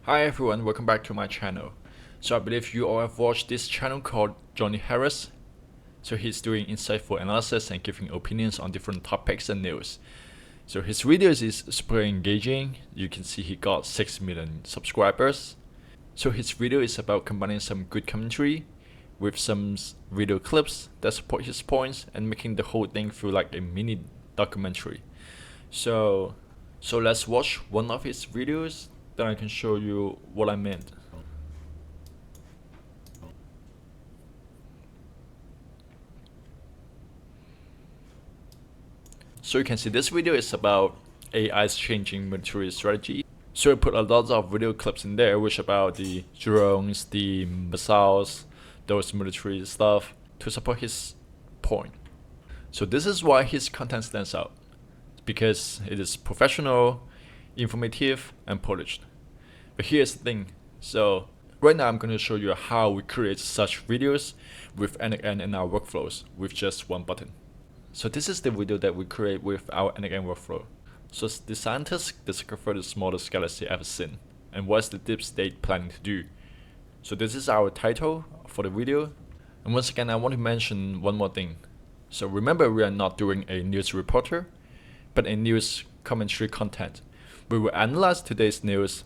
Hi everyone, welcome back to my channel. So I believe you all have watched this channel called Johnny Harris. So he's doing insightful analysis and giving opinions on different topics and news. So his videos is super engaging. You can see he got 6 million subscribers. So his video is about combining some good commentary with some video clips that support his points and making the whole thing feel like a mini documentary. So let's watch one of his videos, then I can show you what I meant. So you can see this video is about AI's changing military strategy. So I put a lot of video clips in there, which about the drones, the missiles, those military stuff to support his point. So this is why his content stands out, because it is professional, informative, and polished. But here's the thing. So right now I'm going to show you how we create such videos with N8N in our workflows with just one button. So this is the video that we create with our N8N workflow. So the scientists discovered the smallest galaxy ever seen, and what's the deep state planning to do? So this is our title for the video. And once again, I want to mention one more thing. So remember, we are not doing a news reporter, but a news commentary content. We will analyze today's news,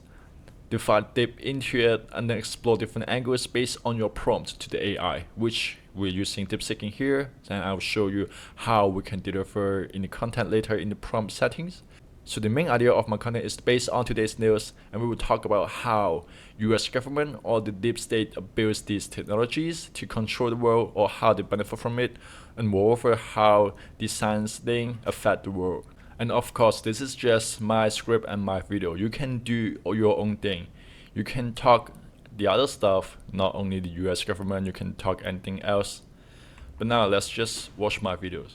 dive deep into it, and then explore different angles based on your prompt to the AI, which we're using DeepSeek in here. And I'll show you how we can deliver in the content later in the prompt settings. So the main idea of my content is based on today's news, and we will talk about how US government or the deep state builds these technologies to control the world, or how they benefit from it, and moreover how the science thing affect the world. And of course, this is just my script and my video. You can do your own thing. You can talk the other stuff, not only the US government, you can talk anything else. But now let's just watch my videos.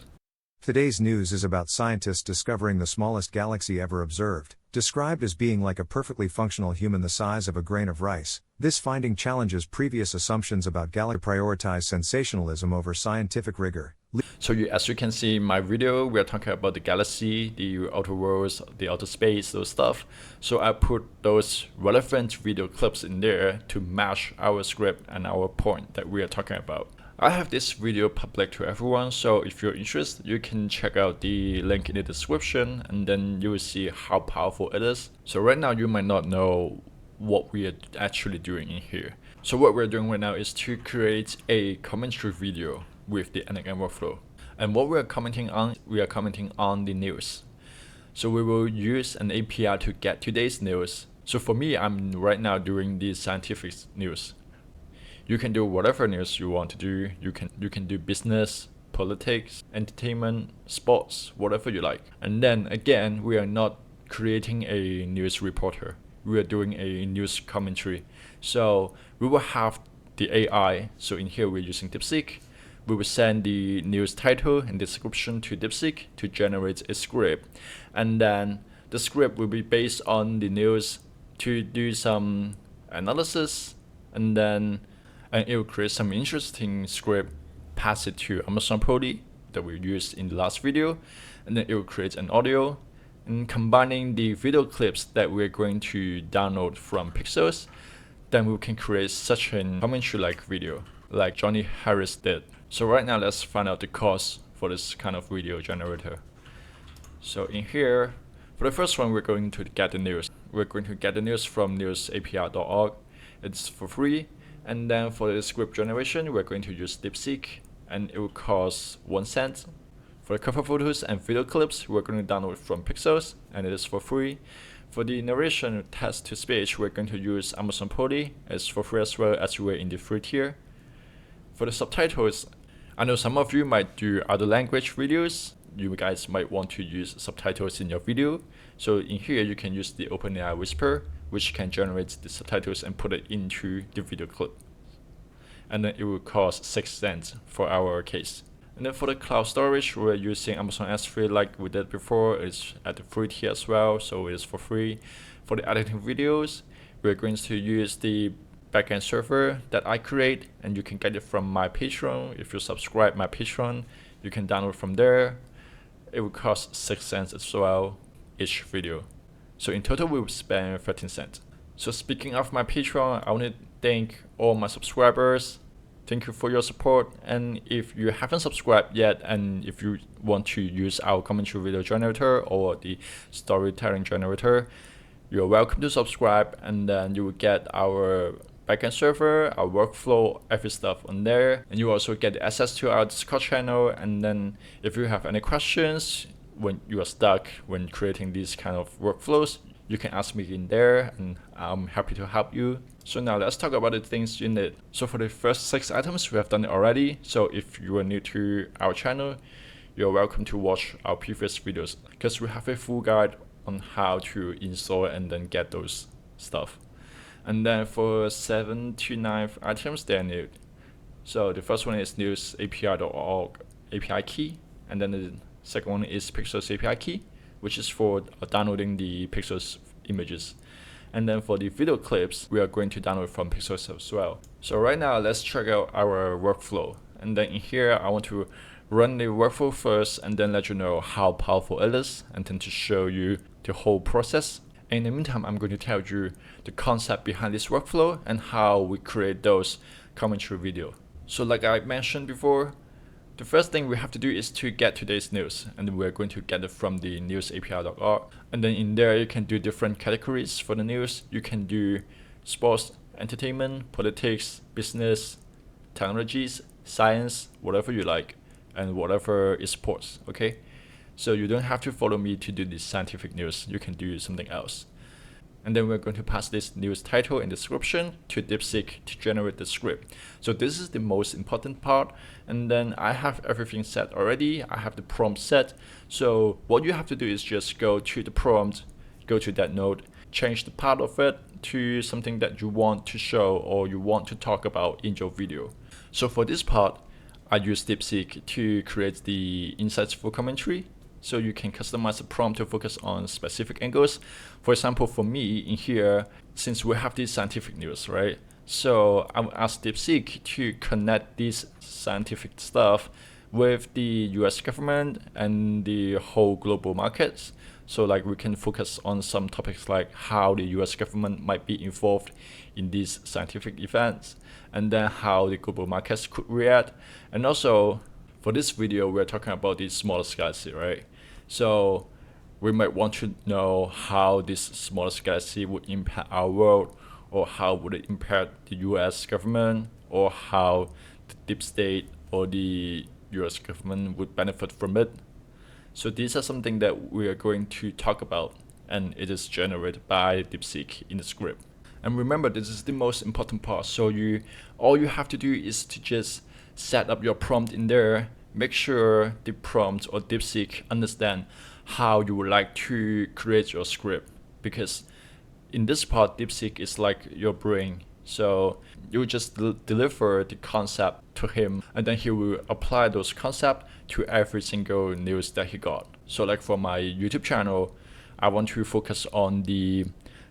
Today's news is about scientists discovering the smallest galaxy ever observed, described as being like a perfectly functional human the size of a grain of rice. This finding challenges previous assumptions about galaxies, prioritize sensationalism over scientific rigor. So as you can see in my video, we are talking about the galaxy, the outer worlds, the outer space, those stuff. So I put those relevant video clips in there to match our script and our point that we are talking about. I have this video public to everyone, so if you're interested, you can check out the link in the description, and then you will see how powerful it is. So right now you might not know what we are actually doing in here. So what we're doing right now is to create a commentary video with the N8N workflow. And what we're commenting on, we are commenting on the news. So we will use an API to get today's news. So for me, I'm right now doing the scientific news. You can do whatever news you want to do. You can do business, politics, entertainment, sports, whatever you like. And then again, we are not creating a news reporter. We are doing a news commentary. So we will have the AI. So in here, we're using DeepSeek. We will send the news title and description to DeepSeek to generate a script. And then the script will be based on the news to do some analysis, and it will create some interesting script, pass it to Amazon Prodi that we used in the last video, and then it will create an audio. And combining the video clips that we're going to download from Pexels, then we can create such a commentary-like video, like Johnny Harris did. So right now, let's find out the cost for this kind of video generator. So in here, for the first one, we're going to get the news. We're going to get the news from newsapi.org. It's for free. And then for the script generation, we're going to use DeepSeek, and it will cost 1 cent. For the cover photos and video clips, we're going to download from Pexels, and it is for free. For the narration text to speech, we're going to use Amazon Prodi. It's for free as well, as we're in the free tier. For the subtitles, I know some of you might do other language videos. You guys might want to use subtitles in your video. So in here, you can use the OpenAI Whisper, which can generate the subtitles and put it into the video clip. And then it will cost 6 cents for our case. And then for the cloud storage, we're using Amazon S3 like we did before. It's at the free tier as well, so it is for free. For the editing videos, we're going to use the backend server that I create, and you can get it from my Patreon. If you subscribe my Patreon, you can download from there. It will cost 6 cents as well each video. So in total, we will spend 13 cents. So speaking of my Patreon, I want to thank all my subscribers. Thank you for your support. And if you haven't subscribed yet, and if you want to use our commentary video generator or the storytelling generator, you're welcome to subscribe, and then you will get our backend server, our workflow, every stuff on there. And you also get access to our Discord channel. And then if you have any questions when you are stuck when creating these kind of workflows, you can ask me in there, and I'm happy to help you. So now let's talk about the things you need. So for the first 6 items, we have done it already. So if you are new to our channel, you're welcome to watch our previous videos, because we have a full guide on how to install and then get those stuff. And then for 7 to 9 items, they're new. So the first one is news.api.org API key, and then the second one is Pexels API key, which is for downloading the Pexels images. And then for the video clips, we are going to download from Pexels as well. So right now, let's check out our workflow. And then in here, I want to run the workflow first, and then let you know how powerful it is, and then to show you the whole process. And in the meantime, I'm going to tell you the concept behind this workflow and how we create those commentary video. So like I mentioned before, the first thing we have to do is to get today's news, and we're going to get it from the news.api.org. And then in there, you can do different categories for the news. You can do sports, entertainment, politics, business, technologies, science, whatever you like, and whatever is sports, okay? So you don't have to follow me to do this scientific news. You can do something else. And then we're going to pass this news title and description to DeepSeek to generate the script. So this is the most important part. And then I have everything set already. I have the prompt set. So what you have to do is just go to the prompt, go to that node, change the part of it to something that you want to show or you want to talk about in your video. So for this part, I use DeepSeek to create the insightful commentary. So you can customize the prompt to focus on specific angles. For example, for me in here, since we have this scientific news, right? So I will ask DeepSeek to connect this scientific stuff with the US government and the whole global markets. So like we can focus on some topics like how the US government might be involved in these scientific events, and then how the global markets could react. And also for this video, we're talking about the smallest galaxy, right? So we might want to know how this smallest galaxy would impact our world, or how would it impact the US government, or how the deep state or the US government would benefit from it. So these are something that we are going to talk about, and it is generated by DeepSeek in the script. And remember, this is the most important part. So all you have to do is to just set up your prompt in there. Make sure the prompt or DeepSeek understand how you would like to create your script, because in this part, DeepSeek is like your brain. So you just deliver the concept to him, and then he will apply those concepts to every single news that he got. So like for my YouTube channel, I want to focus on the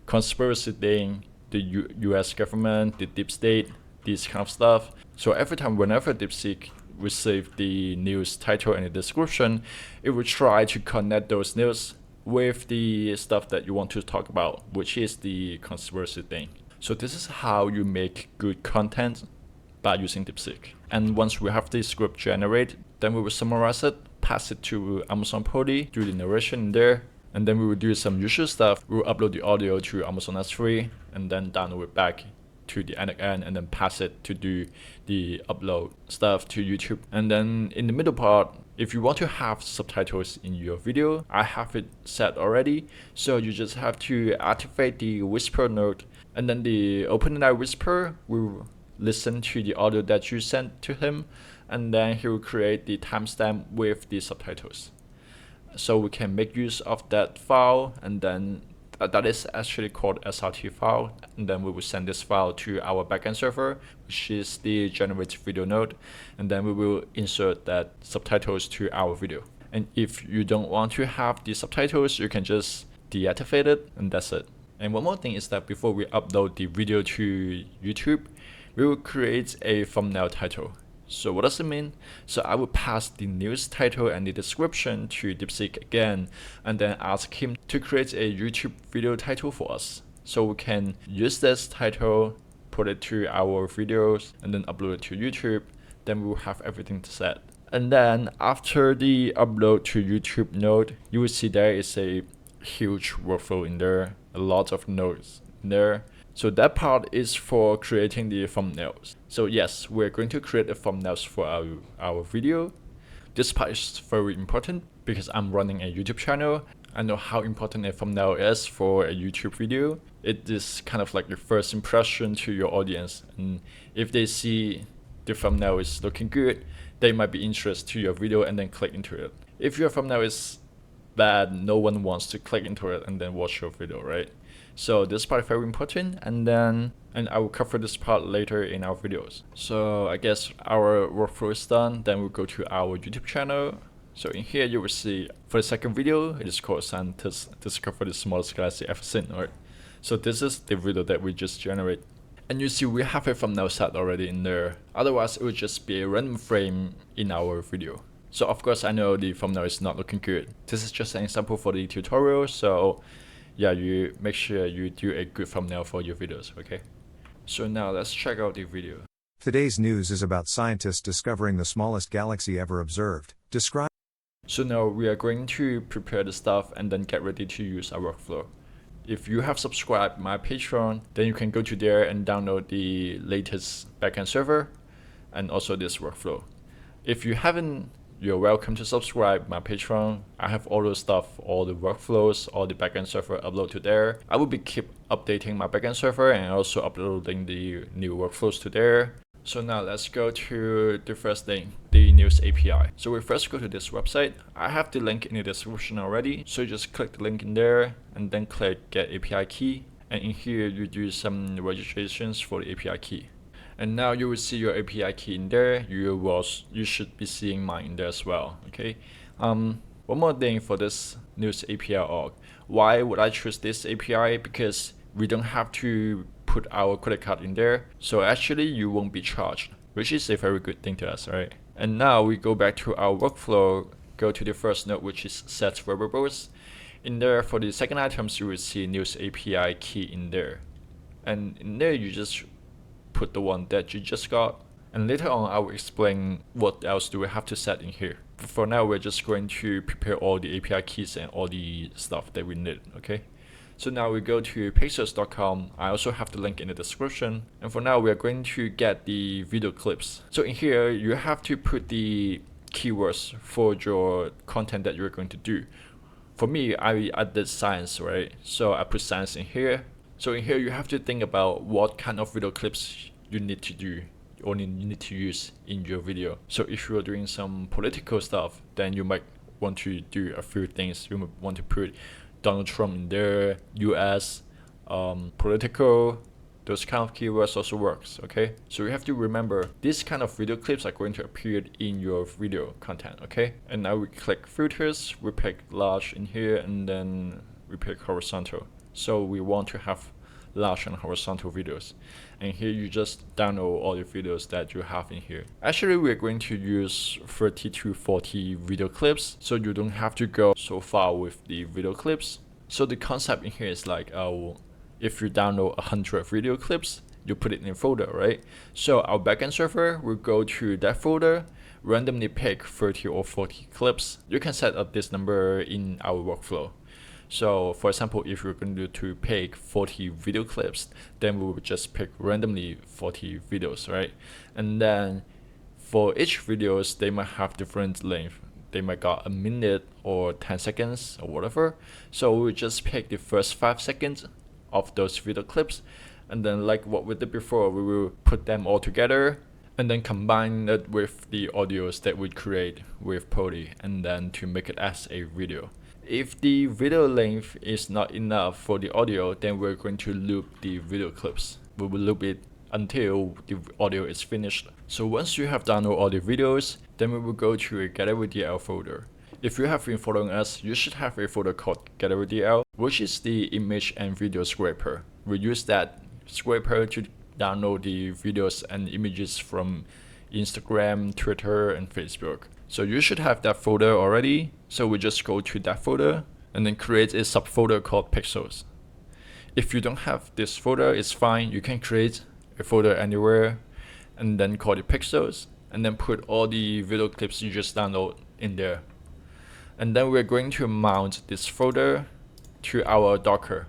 conspiracy thing, the US government, the deep state, this kind of stuff. So every time, whenever DeepSeek receive the news title and the description, it will try to connect those news with the stuff that you want to talk about, which is the conspiracy thing. So this is how you make good content by using DeepSeek. And once we have the script generated, then we will summarize it, pass it to Amazon Poly, do the narration in there, and then we will do some usual stuff. We will upload the audio to Amazon S3, and then download it back to the N8N, and then pass it to do the upload stuff to YouTube. And then in the middle part, if you want to have subtitles in your video, I have it set already. So you just have to activate the whisper node, and then the OpenAI whisper will listen to the audio that you sent to him, and then he will create the timestamp with the subtitles. So we can make use of that file, and then that is actually called SRT file, and then we will send this file to our backend server, which is the generate video node, and then we will insert that subtitles to our video. And if you don't want to have the subtitles, you can just deactivate it, and that's it. And one more thing is that before we upload the video to YouTube, we will create a thumbnail title. So what does it mean? So I will pass the news title and the description to DeepSeek again, and then ask him to create a YouTube video title for us. So we can use this title, put it to our videos, and then upload it to YouTube. Then we will have everything set. And then after the upload to YouTube node, you will see there is a huge workflow in there, a lot of nodes in there. So that part is for creating the thumbnails. So yes, we're going to create the thumbnails for our video. This part is very important because I'm running a YouTube channel. I know how important a thumbnail is for a YouTube video. It is kind of like the first impression to your audience. And if they see the thumbnail is looking good, they might be interested to your video and then click into it. If your thumbnail is bad, no one wants to click into it and then watch your video, right? So this part is very important, and I will cover this part later in our videos. So I guess our workflow is done. Then we'll go to our YouTube channel. So in here you will see for the second video, it is called Scientists Discover the Smallest Galaxy Ever Seen, right? So this is the video that we just generated. And you see we have a thumbnail set already in there. Otherwise it would just be a random frame in our video. So of course I know the thumbnail is not looking good. This is just an example for the tutorial. So yeah, you make sure you do a good thumbnail for your videos, okay? So now let's check out the video. Today's news is about scientists discovering the smallest galaxy ever observed. Describe. So now we are going to prepare the stuff and then get ready to use our workflow. If you have subscribed my Patreon, then you can go to there and download the latest backend server and also this workflow. If you haven't, you're welcome to subscribe my Patreon. I have all the stuff, all the workflows, all the backend server upload to there. I will be keep updating my backend server and also uploading the new workflows to there. So now let's go to the first thing, the news API. So we first go to this website. I have the link in the description already. So just click the link in there and then click get API key. And in here you do some registrations for the API key. And now you will see your API key in there. You should be seeing mine in there as well. Okay. One more thing for this news API org. Why would I choose this API? Because we don't have to put our credit card in there. So actually you won't be charged, which is a very good thing to us, right? And now we go back to our workflow, go to the first node, which is set variables. In there for the second items, you will see news API key in there. And in there you just put the one that you just got. And later on I will explain what else do we have to set in here. But for now we're just going to prepare all the API keys and all the stuff that we need, okay? So now we go to Pexels.com. I also have the link in the description. And for now, we are going to get the video clips. So in here, you have to put the keywords for your content that you're going to do. For me, I did science, right? So I put science in here. So in here, you have to think about what kind of video clips you need to do or you need to use in your video. So if you're doing some political stuff, then you might want to do a few things. You might want to put Donald Trump in there, US, political, those kind of keywords also works, okay? So you have to remember, these kind of video clips are going to appear in your video content, okay? And now we click filters, we pick large in here, and then we pick horizontal. So we want to have large and horizontal videos. And here you just download all the videos that you have in here. Actually, we're going to use 30 to 40 video clips, so you don't have to go so far with the video clips. So the concept in here is like, if you download 100 video clips, you put it in a folder, right? So our backend server will go to that folder, randomly pick 30 or 40 clips. You can set up this number in our workflow. So for example, if you're going to pick 40 video clips, then we will just pick randomly 40 videos, right? And then for each videos, they might have different length. They might got a minute or 10 seconds or whatever. So we will just pick the first 5 seconds of those video clips. And then like what we did before, we will put them all together and then combine it with the audios that we create with Poly and then to make it as a video. If the video length is not enough for the audio, then we're going to loop the video clips. We will loop it until the audio is finished. So once you have downloaded all the videos, then we will go to a Gallery.dl folder. If you have been following us, you should have a folder called Gallery.dl, which is the image and video scraper. We use that scraper to download the videos and images from Instagram, Twitter, and Facebook. So you should have that folder already. So we just go to that folder and then create a subfolder called Pexels. If you don't have this folder, it's fine. You can create a folder anywhere and then call it Pexels and then put all the video clips you just download in there. And then we're going to mount this folder to our Docker.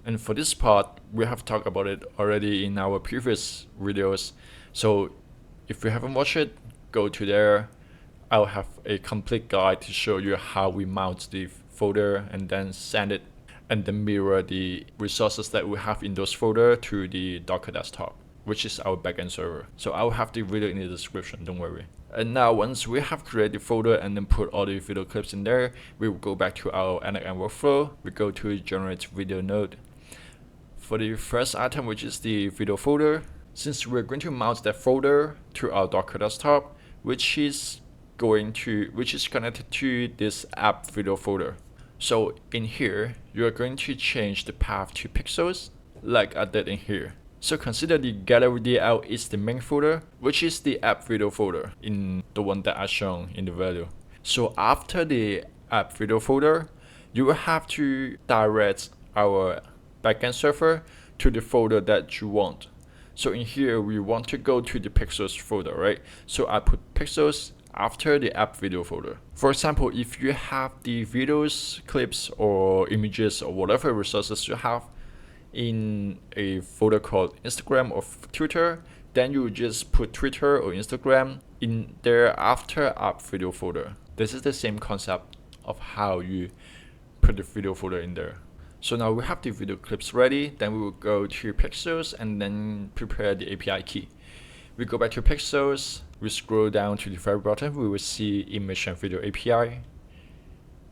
And for this part, we have talked about it already in our previous videos. So if you haven't watched it, go to there. I'll have a complete guide to show you how we mount the folder and then send it and then mirror the resources that we have in those folder to the Docker desktop, which is our backend server. So I'll have the video in the description, don't worry. And now once we have created the folder and then put all the video clips in there, we will go back to our N8N workflow. We go to generate video node. For the first item, which is the video folder, since we're going to mount that folder to our Docker desktop, which is connected to this app video folder. So in here, you're going to change the path to Pexels, like I did in here. So consider the gallery DL is the main folder, which is the app video folder in the one that I shown in the value. So after the app video folder, you will have to direct our backend server to the folder that you want. So in here, we want to go to the Pexels folder, right? So I put Pexels after the app video folder. For example, if you have the videos, clips, or images, or whatever resources you have in a folder called Instagram or Twitter, then you just put Twitter or Instagram in there after app video folder. This is the same concept of how you put the video folder in there. So now we have the video clips ready, then we will go to Pexels and then prepare the API key. We go back to Pexels, we scroll down to the very bottom, we will see image and video API.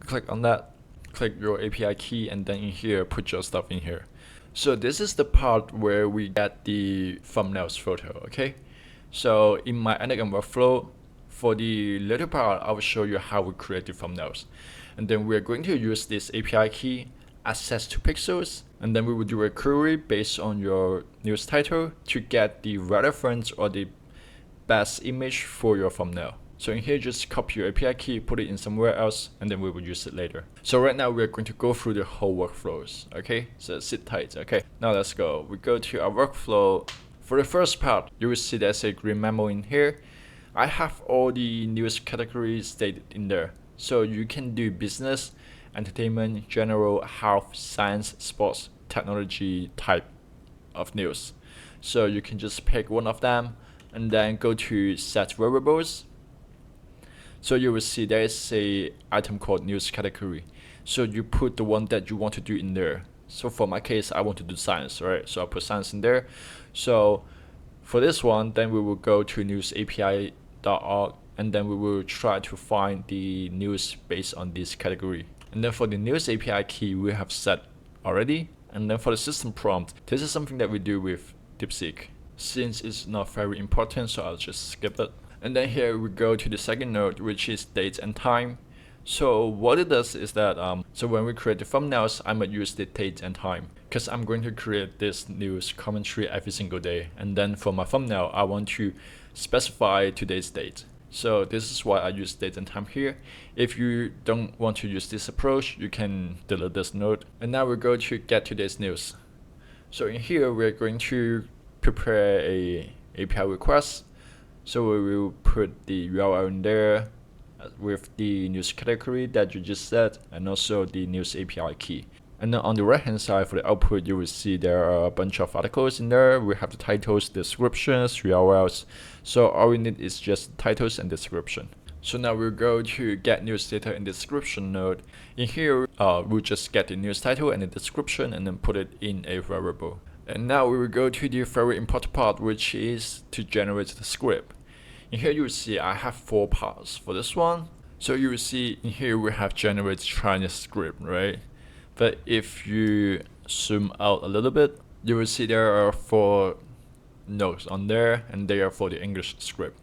Click on that, click your API key, and then in here, put your stuff in here. So this is the part where we get the thumbnails photo, okay? So in my N8N workflow, for the later part, I will show you how we create the thumbnails. And then we're going to use this API key, access to Pexels, and then we will do a query based on your news title to get the relevant or the best image for your thumbnail. So in here, just copy your API key, put it in somewhere else, and then we will use it later. So right now, we're going to go through the whole workflows, okay? So sit tight, okay? Now let's go. We go to our workflow. For the first part, you will see there's a green memo in here. I have all the news categories stated in there. So you can do business, entertainment, general, health, science, sports, technology type of news. So you can just pick one of them and then go to set variables. So you will see there is a item called news category. So you put the one that you want to do in there. So for my case, I want to do science, right? So I put science in there. So for this one, then we will go to newsapi.org and then we will try to find the news based on this category. And then for the news API key, we have set already. And then for the system prompt, this is something that we do with DeepSeek. Since it's not very important, so I'll just skip it. And then here we go to the second node, which is date and time. So what it does is that, so when we create the thumbnails, I might use the date and time because I'm going to create this news commentary every single day. And then for my thumbnail, I want to specify today's date. So this is why I use date and time here. If you don't want to use this approach, you can delete this node. And now we go to get today's news. So in here, we're going to prepare a API request. So we will put the URL in there with the news category that you just set and also the news API key. And then on the right hand side for the output, you will see there are a bunch of articles in there. We have the titles, descriptions, URLs. So all we need is just titles and description. So now we'll go to get news data and description node. In here, we'll just get the news title and the description and then put it in a variable. And now we will go to the very important part, which is to generate the script. In here, you will see I have 4 parts for this one. So you will see in here we have generate Chinese script, right? But if you zoom out a little bit, you will see there are 4 nodes on there, and they are for the English script.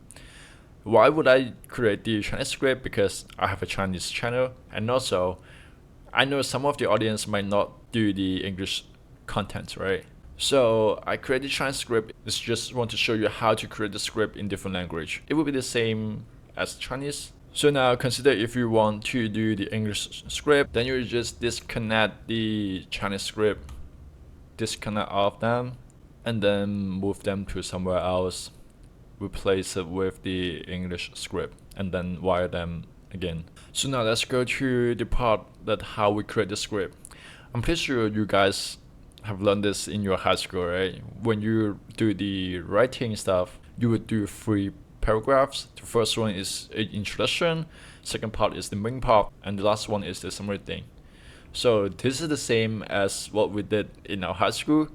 Why would I create the Chinese script? Because I have a Chinese channel, and also I know some of the audience might not do the English content, right? So I created Chinese script. It's just want to show you how to create the script in different language. It will be the same as Chinese. So now consider if you want to do the English script, then you just disconnect the Chinese script disconnect all of them, and then move them to somewhere else, replace it with the English script, and then wire them again. So now let's go to the part that how we create the script. I'm pretty sure you guys have learned this in your high school, right? When you do the writing stuff, you would do 3 paragraphs. The first one is an introduction, second part is the main part, and the last one is the summary thing. So this is the same as what we did in our high school.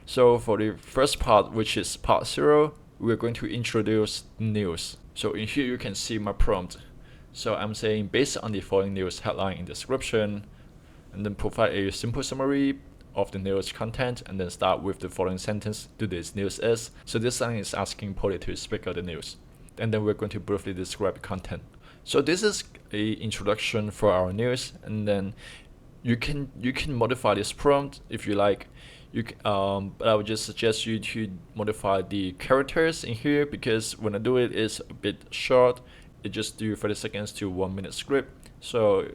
So for the first part, which is part 0, we're going to introduce news. So in here you can see my prompt. So I'm saying based on the following news headline in description, and then provide a simple summary of the news content, and then start with the following sentence: "Do this news is." So this line is asking Polly to speak out the news, and then we're going to briefly describe the content. So this is a introduction for our news, and then you can modify this prompt if you like. But I would just suggest you to modify the characters in here, because when I do it, it's a bit short. It just do 30 seconds to 1 minute script. So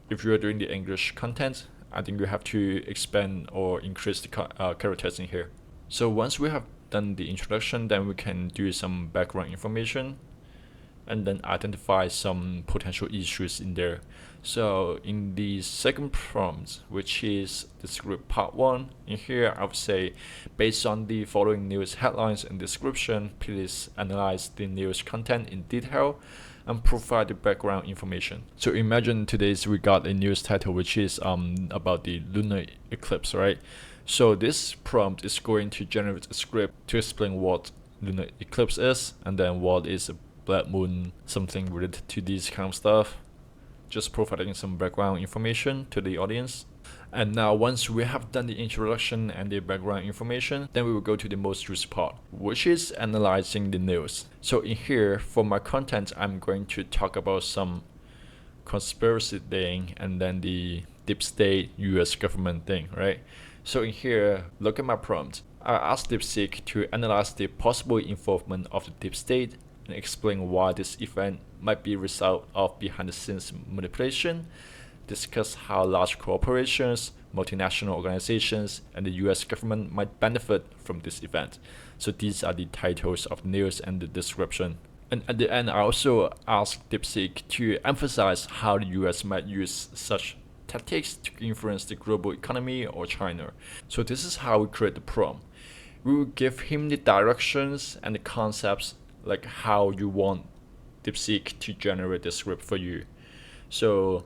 if you're doing the English content, I think you have to expand or increase the characters in here. So once we have done the introduction, then we can do some background information, and then identify some potential issues in there. So in the second prompt, which is the script part 1, in here I would say, based on the following news headlines and description, please analyze the news content in detail and provide the background information. So imagine today's we got a news title which is about the lunar eclipse, right? So this prompt is going to generate a script to explain what lunar eclipse is, and then what is a blood moon, something related to these kind of stuff, just providing some background information to the audience. And now once we have done the introduction and the background information, then we will go to the most juicy part, which is analyzing the news. So in here, for my content, I'm going to talk about some conspiracy thing, and then the deep state US government thing, right? So in here, look at my prompt. I asked DeepSeek to analyze the possible involvement of the deep state and explain why this event might be a result of behind-the-scenes manipulation, discuss how large corporations, multinational organizations, and the US government might benefit from this event. So these are the titles of the news and the description. And at the end, I also asked DeepSeek to emphasize how the US might use such tactics to influence the global economy or China. So this is how we create the prompt. We will give him the directions and the concepts, like how you want DeepSeek to generate the script for you. So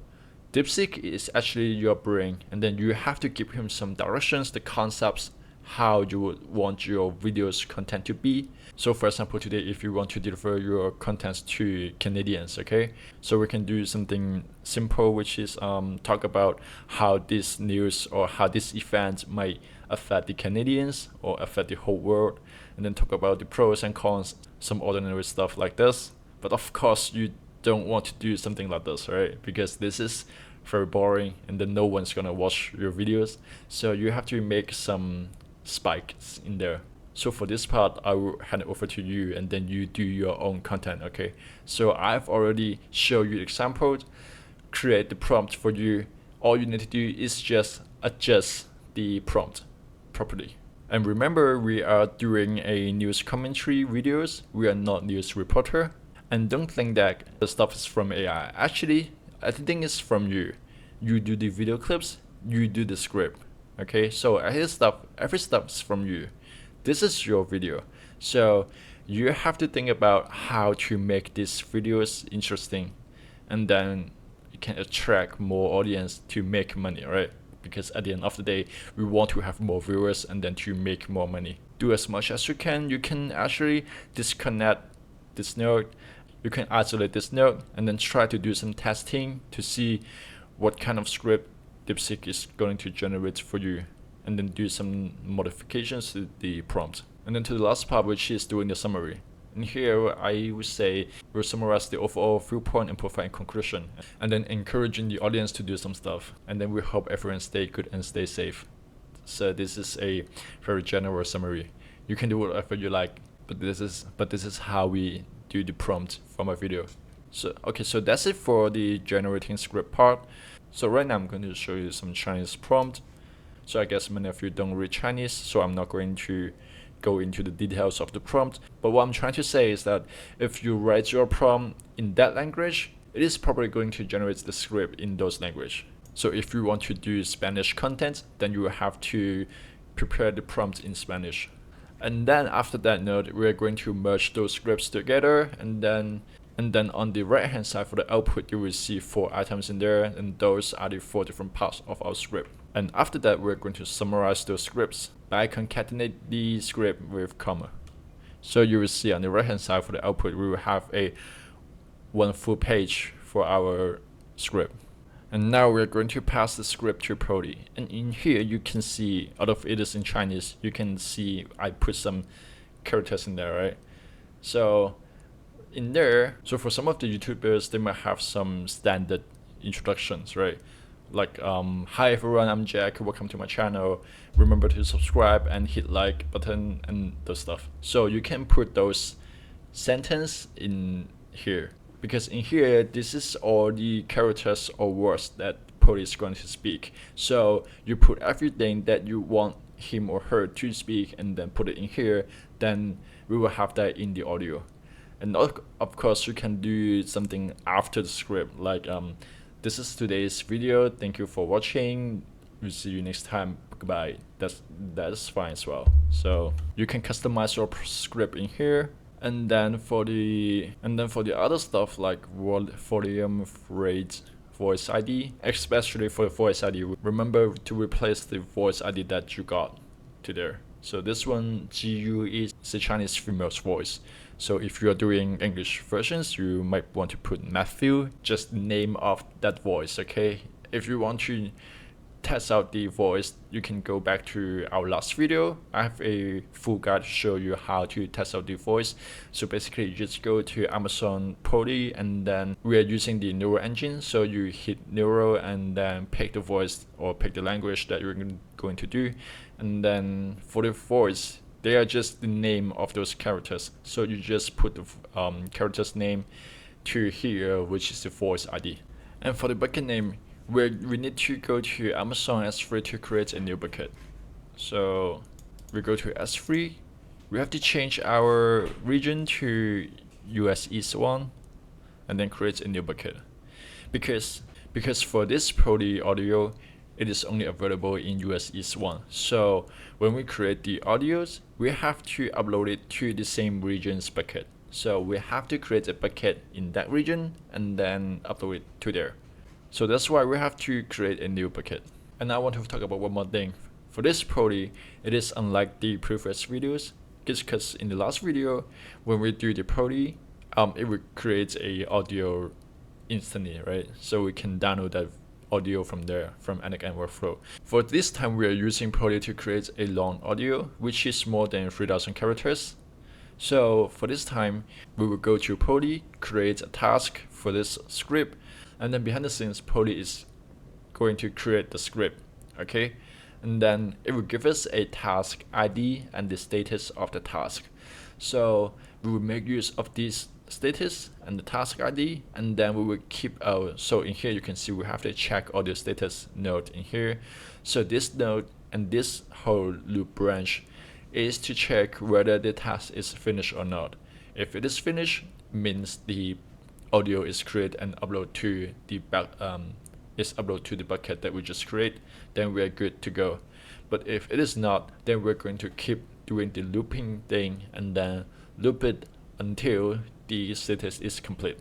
DeepSeek is actually your brain, and then you have to give him some directions, the concepts, how you would want your videos content to be. So for example, today if you want to deliver your contents to Canadians, okay, so we can do something simple, which is talk about how this news or how this event might affect the Canadians or affect the whole world, and then talk about the pros and cons, some ordinary stuff like this. But of course you don't want to do something like this, right? Because this is very boring, and then no one's gonna watch your videos. So you have to make some spikes in there. So for this part, I will hand it over to you, and then you do your own content, okay? So I've already shown you examples, create the prompt for you. All you need to do is just adjust the prompt properly. And remember, we are doing a news commentary videos. We are not news reporter. And don't think that the stuff is from AI. Actually, I think it's from you. You do the video clips, you do the script. Okay, so every stuff is from you. This is your video. So you have to think about how to make these videos interesting, and then you can attract more audience to make money, right? Because at the end of the day, we want to have more viewers and then to make more money. Do as much as you can. You can actually disconnect this node. You can isolate this node and then try to do some testing to see what kind of script DeepSeek is going to generate for you, and then do some modifications to the prompt. And then to the last part, which is doing the summary. And here I would say we'll summarize the overall viewpoint and provide a conclusion, and then encouraging the audience to do some stuff. And then we hope everyone stay good and stay safe. So this is a very general summary. You can do whatever you like, but this is how we do the prompt for my video. So okay, so that's it for the generating script part. So right now I'm going to show you some Chinese prompt. So I guess many of you don't read Chinese, so I'm not going to go into the details of the prompt. But what I'm trying to say is that if you write your prompt in that language, it is probably going to generate the script in those language. So if you want to do Spanish content, then you will have to prepare the prompt in Spanish. And then after that node, we're going to merge those scripts together, and then on the right hand side for the output, you will see 4 items in there, and those are the 4 different parts of our script. And after that, we're going to summarize those scripts by concatenate the script with comma. So you will see on the right hand side for the output, we will have one full page for our script. And now we're going to pass the script to Prody. And in here, you can see, out of it is in Chinese, you can see I put some characters in there, right? So in there, so for some of the YouTubers, they might have some standard introductions, right? Like, hi everyone, I'm Jack, welcome to my channel. Remember to subscribe and hit like button and those stuff. So you can put those sentence in here. Because in here, this is all the characters or words that Prody is going to speak. So you put everything that you want him or her to speak and then put it in here, then we will have that in the audio. And of course, you can do something after the script, like this is today's video, thank you for watching, we'll see you next time, goodbye. That's fine as well. So you can customize your script in here. And then for the other stuff like volume, rate, voice ID, especially for the voice ID, remember to replace the voice ID that you got to there. So this one, GU, is the Chinese female's voice. So if you are doing English versions, you might want to put Matthew, just the name of that voice, okay? If you want to test out the voice, you can go back to our last video. I have a full guide to show you how to test out the voice. So basically, you just go to Amazon Prody, and then we are using the neural engine. So you hit neural and then pick the voice or pick the language that you're going to do. And then for the voice, they are just the name of those characters. So you just put the character's name to here, which is the voice ID. And for the bucket name, we need to go to Amazon S3 to create a new bucket. So we go to S3. We have to change our region to US East 1 and then create a new bucket. Because for this Prody audio, it is only available in US East 1. So when we create the audios, we have to upload it to the same region's bucket. So we have to create a bucket in that region and then upload it to there. So that's why we have to create a new bucket. And I want to talk about one more thing. For this Prody, it is unlike the previous videos, because in the last video, when we do the Prody, it will create a audio instantly, right? So we can download that audio from there, from N8N workflow. For this time, we are using Prody to create a long audio, which is more than 3,000 characters. So for this time, we will go to Prody, create a task for this script, and then behind the scenes, Prody is going to create the script, okay? And then it will give us a task ID and the status of the task. So we will make use of this status and the task ID, and then we will keep our, so in here you can see we have the check audio status node in here. So this node and this whole loop branch is to check whether the task is finished or not. If it is finished, means the audio is created and upload to the bucket that we just create, then we are good to go. But if it is not, then we're going to keep doing the looping thing and then loop it until the status is complete.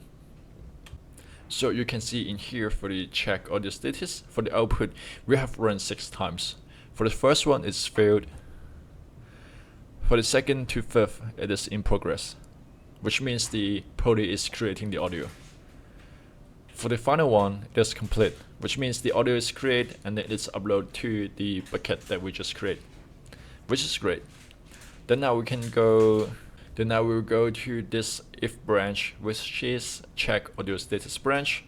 So you can see in here for the check audio status, for the output, we have run 6 times. For the first one, it's failed. For the second to fifth, it is in progress, which means the Prody is creating the audio. For the final one, it is complete, which means the audio is created and then it's uploaded to the bucket that we just created, which is great. Then now we will go to this if branch, which is check audio status branch.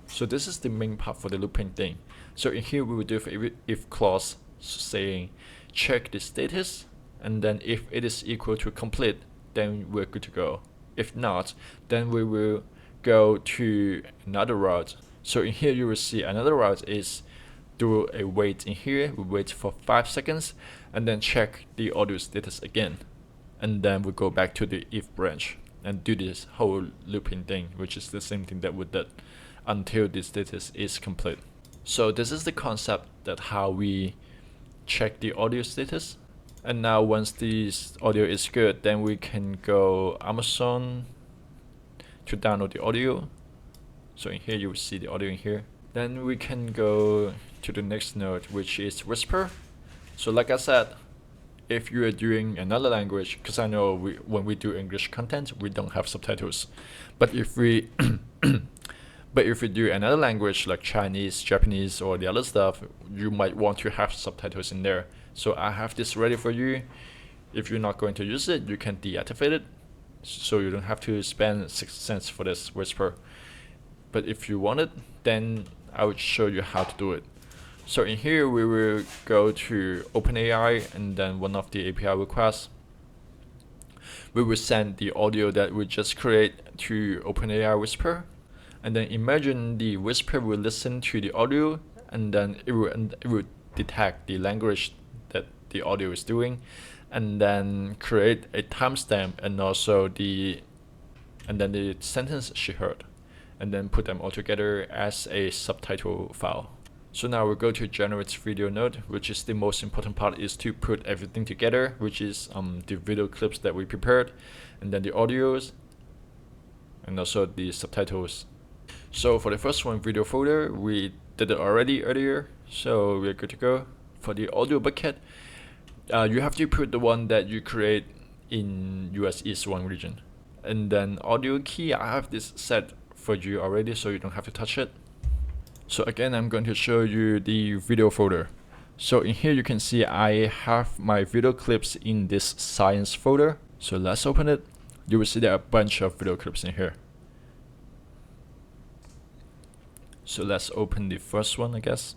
So this is the main part for the looping thing. So in here we will do an if clause saying check the status, and then if it is equal to complete, then we're good to go. If not, then we will go to another route. So in here you will see another route is do a wait in here. We wait for 5 seconds and then check the audio status again. And then we go back to the if branch and do this whole looping thing, which is the same thing that we did until the status is complete. So this is the concept that how we check the audio status. And now once this audio is good, then we can go Amazon to download the audio. So in here you will see the audio in here. Then we can go to the next node, which is Whisper. So like I said, if you are doing another language, because I know when we do English content, we don't have subtitles. But if we do another language like Chinese, Japanese, or the other stuff, you might want to have subtitles in there. So I have this ready for you. If you're not going to use it, you can deactivate it, so you don't have to spend 6 cents for this Whisper. But if you want it, then I would show you how to do it. So in here, we will go to OpenAI and then one of the API requests. We will send the audio that we just create to OpenAI Whisper. And then imagine the Whisper will listen to the audio, and then it will detect the language that the audio is doing, and then create a timestamp and also the sentence she heard, and then put them all together as a subtitle file. So now we'll go to generate video node, which is the most important part, is to put everything together, which is the video clips that we prepared, and then the audios, and also the subtitles. So for the first one, video folder, we did it already earlier, so we're good to go. For the audio bucket, you have to put the one that you create in US East 1 region. And then audio key, I have this set for you already, so you don't have to touch it. So again, I'm going to show you the video folder. So in here you can see I have my video clips in this science folder. So let's open it. You will see there are a bunch of video clips in here. So let's open the first one, I guess.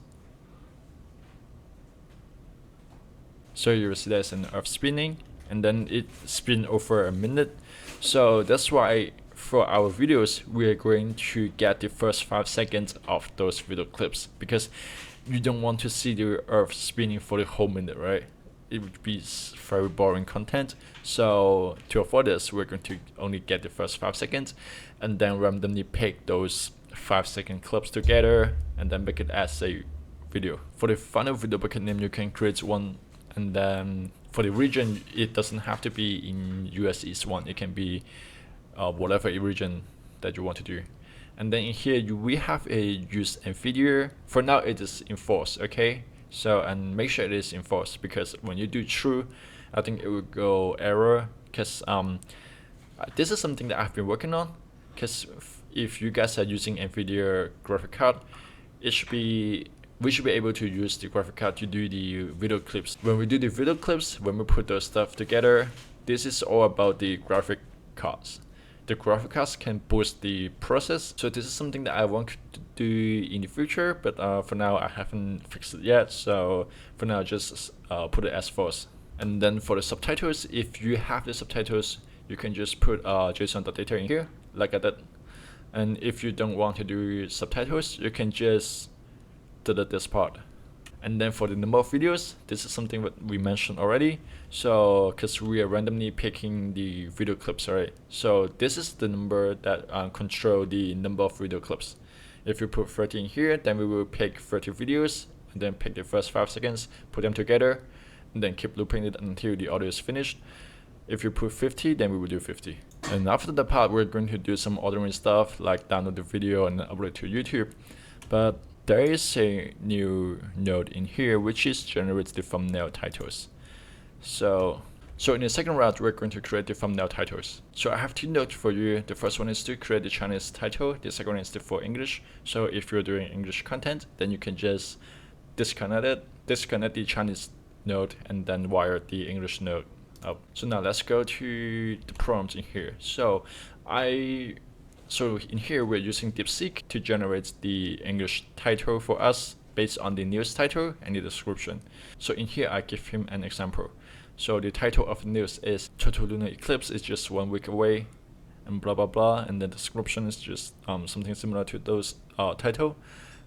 So you will see there's an earth spinning, and then it spin over a minute. So that's why for our videos, we are going to get the first 5 seconds of those video clips, because you don't want to see the earth spinning for the whole minute, right? It would be very boring content. So to avoid this, we're going to only get the first 5 seconds and then randomly pick those 5-second clips together and then make it as a video. For the final video bucket name, you can create one, and then for the region, it doesn't have to be in US East 1. It can be whatever region that you want to do. And then in here, we have a use NVIDIA. For now, it is enforced, okay? So, and make sure it is enforced, because when you do true, I think it will go error, because this is something that I've been working on, because if you guys are using NVIDIA graphic card, we should be able to use the graphic card to do the video clips. When we do the video clips, when we put those stuff together, this is all about the graphic cards. The graphic cards can boost the process. So this is something that I want to do in the future, but for now I haven't fixed it yet. So for now, just put it as false. And then for the subtitles, if you have the subtitles, you can just put JSON.data in here, like I did. And if you don't want to do subtitles, you can just delete this part. And then for the number of videos, this is something that we mentioned already. So, because we are randomly picking the video clips, right? So this is the number that control the number of video clips. If you put 30 in here, then we will pick 30 videos, and then pick the first 5 seconds, put them together, and then keep looping it until the audio is finished. If you put 50, then we will do 50. And after the part, we're going to do some ordering stuff, like download the video and upload it to YouTube. But there is a new node in here, which is generates the thumbnail titles. So in the second round, we're going to create the thumbnail titles. So I have 2 notes for you. The first one is to create the Chinese title. The second one is for English. So if you're doing English content, then you can just disconnect the Chinese node, and then wire the English node up. So now let's go to the prompt in here. So in here, we're using DeepSeek to generate the English title for us based on the news title and the description. So in here, I give him an example. So the title of the news is total lunar eclipse is just 1 week away, and blah blah blah. And the description is just something similar to those title.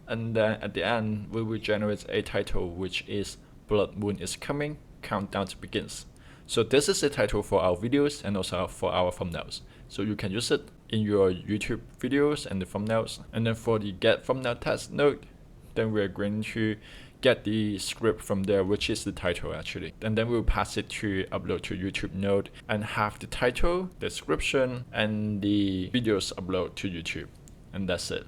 And then at the end, we will generate a title which is Blood Moon is Coming, Countdown Begins. So this is the title for our videos and also for our thumbnails. So you can use it in your YouTube videos and the thumbnails. And then for the get thumbnail test node, then we're going to get the script from there, which is the title actually. And then we'll pass it to upload to YouTube node and have the title, the description, and the videos upload to YouTube. And that's it.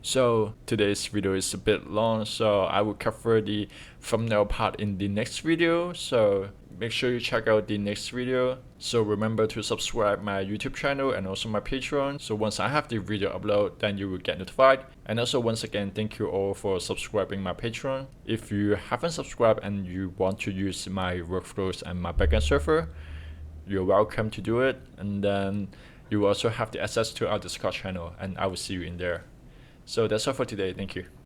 So today's video is a bit long, so I will cover the thumbnail part in the next video. So make sure you check out the next video. So remember to subscribe my YouTube channel and also my Patreon. So once I have the video upload, then you will get notified. And also once again, thank you all for subscribing my Patreon. If you haven't subscribed and you want to use my workflows and my backend server, you're welcome to do it. And then you also have the access to our Discord channel, and I will see you in there. So that's all for today. Thank you.